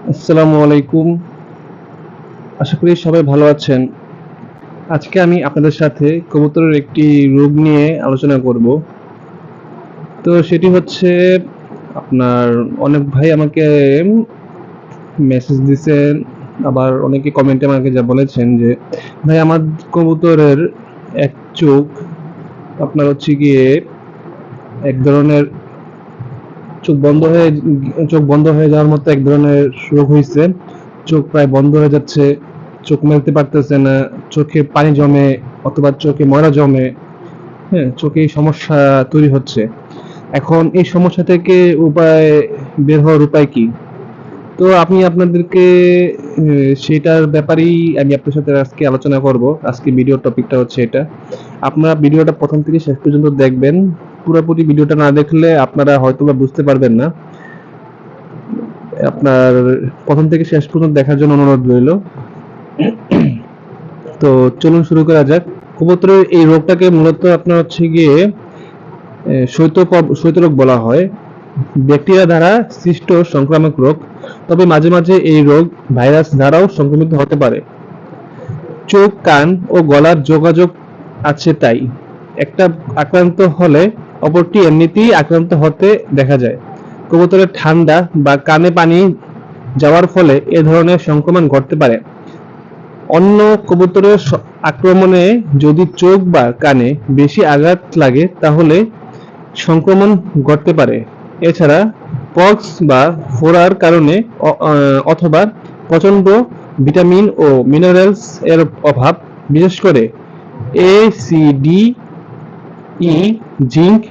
আসসালামু আলাইকুম। আশা করি সবাই ভালো আছেন। আজকে আমি আপনাদের সাথে কবুতরের একটি রোগ নিয়ে আলোচনা করব। তো সেটি হচ্ছে আপনার অনেক ভাই আমাকে মেসেজ দিছেন, আবার অনেকে কমেন্টে আমাকে যা বলেছেন যে ভাই আমার কবুতরের এক চোখ আপনার হচ্ছে গিয়ে এক ধরনের চোখ বন্ধ হয়ে যাওয়ার মতো এক ধরনের রোগ হয়েছে। চোখ প্রায় বন্ধ হয়ে যাচ্ছে, চোখ মেলতে পারতেছে না, চোখে পানি জমে অথবা চোখে ময়লা জমে। হ্যাঁ, চোখে এই সমস্যা তৈরি হচ্ছে। এখন এই সমস্যা থেকে বের হওয়ার উপায় কি? তো আমি আপনাদেরকে সেটার ব্যাপারেই আমি আপনার সাথে আজকে আলোচনা করব। আজকে ভিডিওর টপিকটা হচ্ছে এটা। আপনারা ভিডিওটা প্রথম থেকে শেষ পর্যন্ত দেখবেন। পুরোপুরি ভিডিওটা না দেখলে আপনারা হয়তোবা বুঝতে পারবেন না। আপনার প্রথম থেকে শেষ পর্যন্ত দেখার জন্য অনুরোধ রইল। তো চলুন শুরু করা যাক। কবুতরের এই রোগটাকে মূলত আপনার হচ্ছে গিয়ে শৈত্যরোগ বলা হয়। ব্যাকটেরিয়া দ্বারা সৃষ্ট সংক্রামক রোগ, তবে মাঝে মাঝে এই রোগ ভাইরাস দ্বারাও সংক্রমিত হতে পারে। চোখ, কান ও গলার যোগাযোগ আছে, তাই একটা আক্রান্ত হলে অপরটি এমনিতেই আক্রান্ত হতে দেখা যায়। কবুতরের ঠান্ডা বা কানে পানি যাওয়ার ফলে এ ধরনের সংক্রমণ ঘটতে পারে। অন্য কবুতরের আক্রমণে যদি চোখ বা কানে বেশি আঘাত লাগে তাহলে সংক্রমণ ঘটতে পারে। এছাড়া পক্স বা ফোড়ার কারণে অথবা প্রচণ্ড ভিটামিন ও মিনারেলস এর অভাব, বিশেষ করে এ, সি, ডি, ই, জিঙ্ক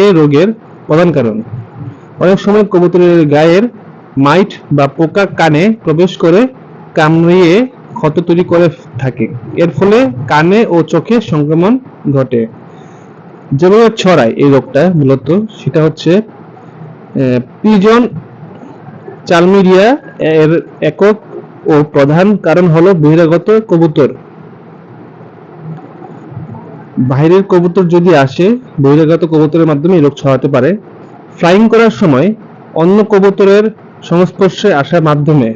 এ রোগের প্রধান কারণ। অনেক সময় কবুতরের গায়ের মাইট বা পোকা কানে প্রবেশ করে কামড়িয়ে ক্ষত তৈরি করে থাকে। এর ফলে কানে ও চোখে সংক্রমণ ঘটে। যেভাবে ছড়ায় এই রোগটা মূলত সেটা হচ্ছে পিজন চালমেরিয়া। এর একক ও প্রধান কারণ হলো বহিরাগত কবুতর। বাইরের কবুতর যদি আসে, বহিরাগত কবুতরের মাধ্যমে এই রোগ ছড়াতে পারে। ফ্লাইং করার সময় অন্য কবুতরের সংস্পর্শে আসার মাধ্যমে,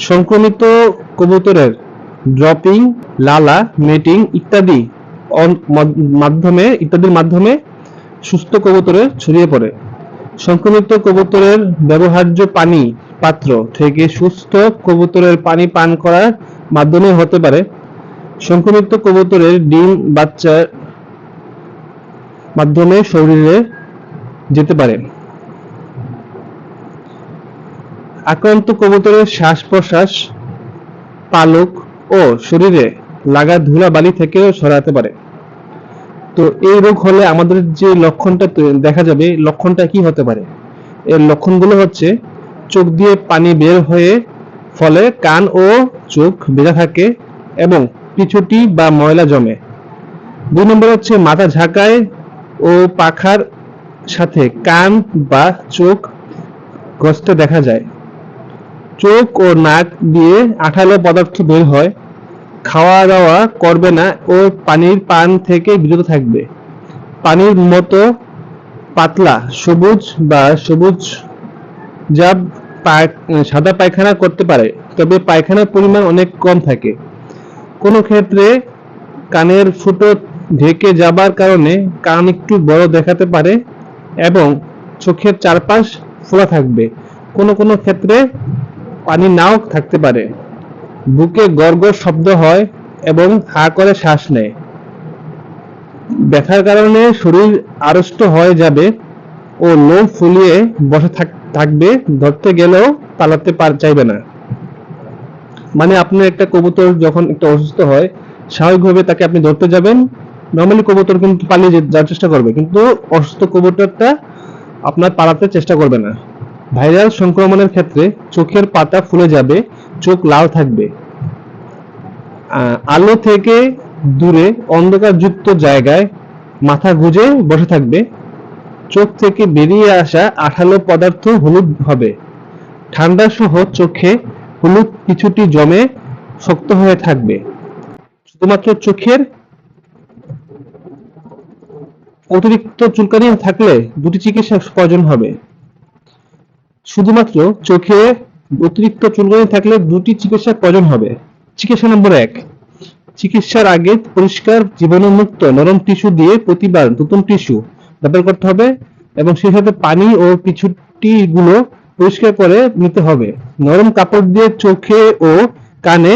সংক্রমিত কবুতরের ড্রপিং, লালা, মেটিং ইত্যাদির মাধ্যমে সুস্থ কবুতরে ছড়িয়ে পড়ে। সংক্রমিত কবুতরের ব্যবহার্য পানি পাত্র থেকে সুস্থ কবুতরের পানি পান করার মাধ্যমে হতে পারে। সংক্রমিত কবুতরের ডিম বাচ্চার মাধ্যমে শরীরে যেতে পারে। আক্রান্ত কবুতরের শ্বাস-প্রশ্বাস, পালক ও শরীরে লাগা ধুলাবালি থেকেও ছড়াতে পারে। তো এই রোগ হলে আমাদের যে লক্ষণটা দেখা যাবে, লক্ষণটা কি হতে পারে? এর লক্ষণগুলো হচ্ছে চোখ দিয়ে পানি বের হয়ে ফলে কান ও চোখ ভেজা থাকে এবং পিছুটি বা ময়লা জমে। ২ নম্বর হচ্ছে মাথা ঝাঁকায় ও পাখার সাথে কান বা চোখ ঘষতে দেখা যায়। চোখ ও নাক দিয়ে আঠালো পদার্থ বের হয়। খাওয়া দাওয়া করবে না ও পানির পান থেকে বিরত থাকবে। পানির মতো পাতলা সবুজ বা সবুজ জাব সাদা পায়খানা করতে পারে, তবে পায়খানার পরিমাণ অনেক কম থাকে। কোনো ক্ষেত্রে কানের ফুটো ঢেকে যাবার কারণে কান একটু বড় দেখাতে পারে এবং চোখের চারপাশ ফোলা থাকবে। কোনো কোনো ক্ষেত্রে পানি নাও থাকতে পারে। বুকে গড়গড় শব্দ হয় এবং হা করে শ্বাস নেয়। ব্যথার কারণে শরীর আড়ষ্ট হয়ে যাবে ও লোম ফুলিয়ে বসে থাকবে, ধরতে গেলেও পালাতে চাইবে না। মানে আপনার একটা কবুতর যখন একটা অসুস্থ হয়, স্বাভাবিকভাবে তাকে আপনি ধরতে যাবেন, নর্মালি কবুতর কিন্তু পালিয়ে যাওয়ার চেষ্টা করবে, কিন্তু অসুস্থ কবুতরটা আপনার পালাতে চেষ্টা করবে না। ভাইরাল সংক্রমণের ক্ষেত্রে চোখের পাতা ফুলে যাবে, চোখ লাল থাকবে, আলো থেকে দূরে অন্ধকারযুক্ত জায়গায় মাথা গুঁজে বসে থাকবে, চোখ থেকে বেরিয়ে আসা আঠালো পদার্থ হলুদ হবে, ঠান্ডা সহ চোখে হলুদ কিছুটি জমে শক্ত হয়ে থাকবে। শুধুমাত্র চোখের অতিরিক্ত চুলকানি থাকলে দুটি চিকিৎসা প্রয়োজন হবে। শুধুমাত্র চোখে অতিরিক্ত চুলকানি থাকলে দুটি চিকিৎসার প্রয়োজন হবে। চিকিৎসা নম্বর ১, চিকিৎসার আগে পরিষ্কার জীবাণুমুক্ত নরম টিস্যু দিয়ে প্রতিবার নতুন টিস্যু ব্যবহার করতে হবে এবং সেই সাথে পানি ও পিছুটি গুলো পরিষ্কার করে নিতে হবে। নরম কাপড় দিয়ে চোখে ও কানে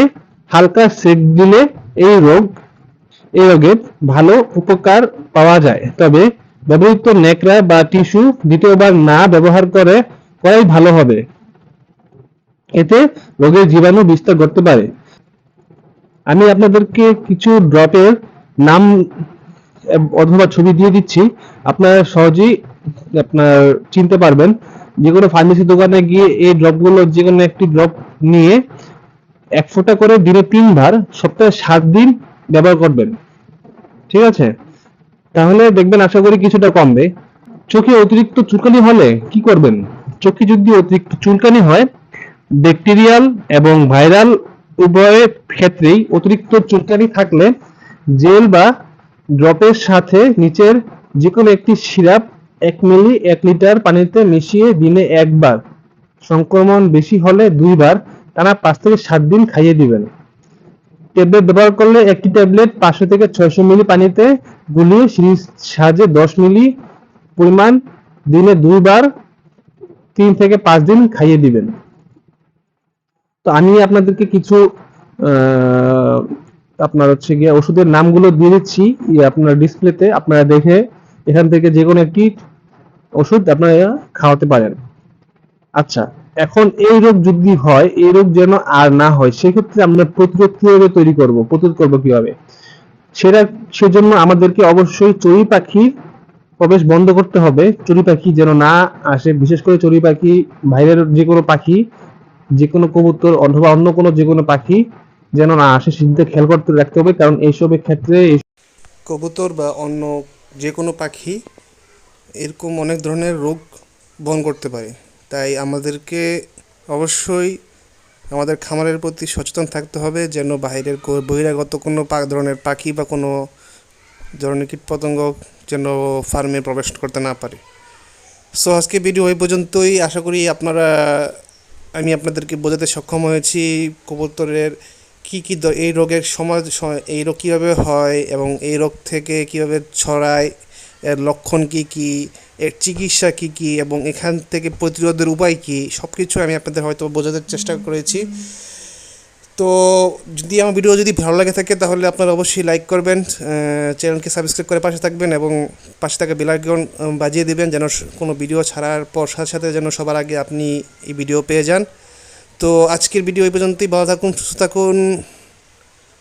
হালকা সেক দিলে এই রোগে ভালো উপকার পাওয়া যায়। তবে ব্যবহৃত ন্যাকড়া বা টিস্যু দ্বিতীয়বার না ব্যবহার করাই ভালো হবে, এতে রোগের জীবাণু বিস্তার করতে পারে। আমি আপনাদেরকে কিছু ড্রপের নাম অথবা ছবি দিয়ে দিচ্ছি, আপনারা সহজেই চিনতে পারবেন। যে কোনো ফার্মেসি দোকানে গিয়ে এই ড্রপগুলো যে কোনো একটি ড্রপ নিয়ে 1 ফোঁটা করে দিনে 3 বার সপ্তাহে 7 দিন ব্যবহার করবেন। ঠিক আছে, তাহলে দেখবেন আশা করি কিছুটা কমবে। চোখে অতিরিক্ত চুলকানি হলে কি করবেন? চোখে যদি অতিরিক্ত চুলকানি হয়, ব্যাকটেরিয়াল এবং ভাইরাল উভয় ক্ষেত্রেই অতিরিক্ত চুলকানি থাকলে জেল বা ড্রপের সাথে নিচের যে কোনো একটি সিরাপ 1 মিলি 1 লিটার পানিতে মিশিয়ে দিনে 1 বার, সংক্রমণ বেশি হলে 2 বার টানা 5 থেকে 7 দিন খাইয়ে দিবেন। ট্যাবলেট ব্যবহার করলে একটি ট্যাবলেট 500 থেকে 600 মিলি পানিতে গুলিয়ে সিরিঞ্জ সাহায্যে 10 মিলি পরিমাণ দিনে 2 বার 3 থেকে 5 দিন খাইয়ে দিবেন। তো আমি আপনাদেরকে কিছু আপনার গিয়ে ওষুধের নামগুলো দিয়ে দিচ্ছি আপনার ডিসপ্লেতে, আপনারা দেখে এখান থেকে যে কোনো একটি ওষুধ আপনারা খাওয়াতে পারেন। আচ্ছা, এখন এই রোগ যদি হয়, এই রোগ যেন আর না হয়, সেক্ষেত্রে আমরা প্রতিরোধ করব কিভাবে? সেজন্য আমাদেরকে অবশ্যই চড়ুই পাখির প্রবেশ বন্ধ করতে হবে। চড়ুই পাখি যেন না আসে, বিশেষ করে চড়ুই পাখি, বাইরের যে কোনো পাখি, যে কোনো কবুতর অথবা অন্য কোনো যে কোনো পাখি যেন না আসে, সেদিকে খেয়াল করতে রাখতে হবে। কারণ এইসবের ক্ষেত্রে কবুতর বা অন্য যে কোনো পাখি এরকম অনেক ধরনের রোগ বহন করতে পারে। তাই আমাদেরকে অবশ্যই আমাদের খামারের প্রতি সচেতন থাকতে হবে, যেন বহিরাগত কোনো ধরনের পাখি বা কোনো ধরনের কীটপতঙ্গ যেন ফার্মে প্রবেশ করতে না পারে। সো আজকে ভিডিও এই পর্যন্তই। আশা করি আমি আপনাদেরকে বোঝাতে সক্ষম হয়েছি কবুতরের কী এই রোগের এই রোগ কীভাবে হয় এবং এই রোগ থেকে কীভাবে ছড়ায়, এর লক্ষণ কী, এর চিকিৎসা কী এবং এখান থেকে প্রতিরোধের উপায় কী, সব কিছু আমি আপনাদের হয়তো বোঝাতে চেষ্টা করেছি। তো যদি আমার ভিডিও ভালো লাগে থাকে তাহলে আপনারা অবশ্যই লাইক করবেন, চ্যানেলকে সাবস্ক্রাইব করে পাশে থাকবেন এবং পাশে থাকা বেল আইকন বাজিয়ে দিবেন, যেন কোনো ভিডিও ছাড়ার পর সাথে সাথে যেন সবার আগে আপনি এই ভিডিও পেয়ে যান। তো আজকের ভিডিও এই পর্যন্তই। ভালো থাকুন, সুস্থ থাকুন,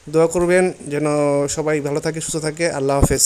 দোয়া করবেন যেন সবাই ভালো থাকে, সুস্থ থাকে। আল্লাহ হাফেজ।